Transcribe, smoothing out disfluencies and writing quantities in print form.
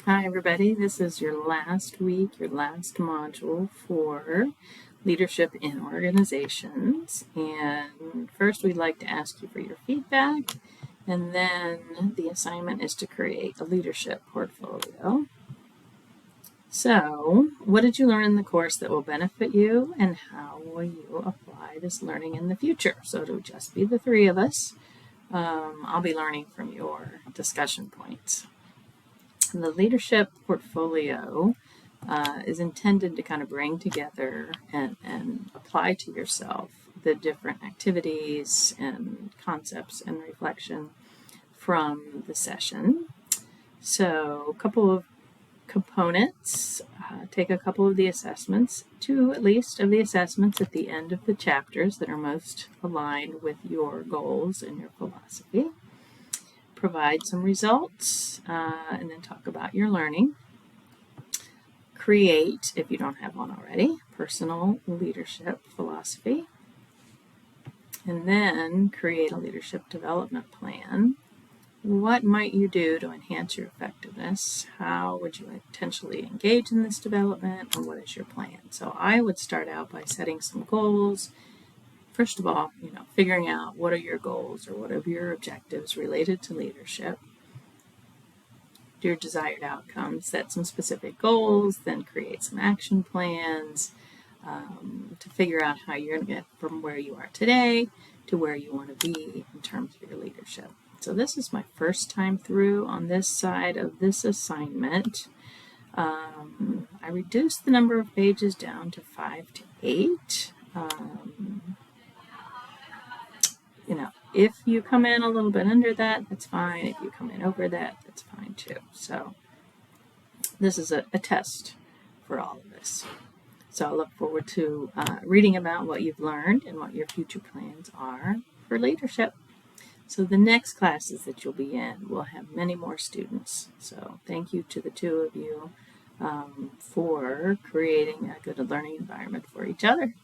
Hi everybody, this is your last week, your last module for leadership in organizations. And first we'd like to ask you for your feedback, and then the assignment is to create a leadership portfolio. So, what did you learn in the course that will benefit you, and how will you apply this learning in the future? So it'll just be the three of us. I'll be learning from your discussion points. The leadership portfolio is intended to kind of bring together and apply to yourself the different activities and concepts and reflection from the session. So a couple of components, take a couple of the assessments, two at least of the assessments at the end of the chapters that are most aligned with your goals and your philosophy. Provide some results, and then talk about your learning. Create, if you don't have one already, personal leadership philosophy. And then create a leadership development plan. What might you do to enhance your effectiveness? How would you intentionally engage in this development? And what is your plan? So I would start out by setting some goals. First of all, figuring out what are your goals or what are your objectives related to leadership. Your desired outcomes, set some specific goals, then create some action plans to figure out how you're going to get from where you are today to where you want to be in terms of your leadership. So this is my first time through on this side of this assignment. I reduced the number of pages down to 5 to 8. If you come in a little bit under that, that's fine. If you come in over that, that's fine too. So this is a test for all of this. So I look forward to reading about what you've learned and what your future plans are for leadership. So the next classes that you'll be in will have many more students. So thank you to the two of you for creating a good learning environment for each other.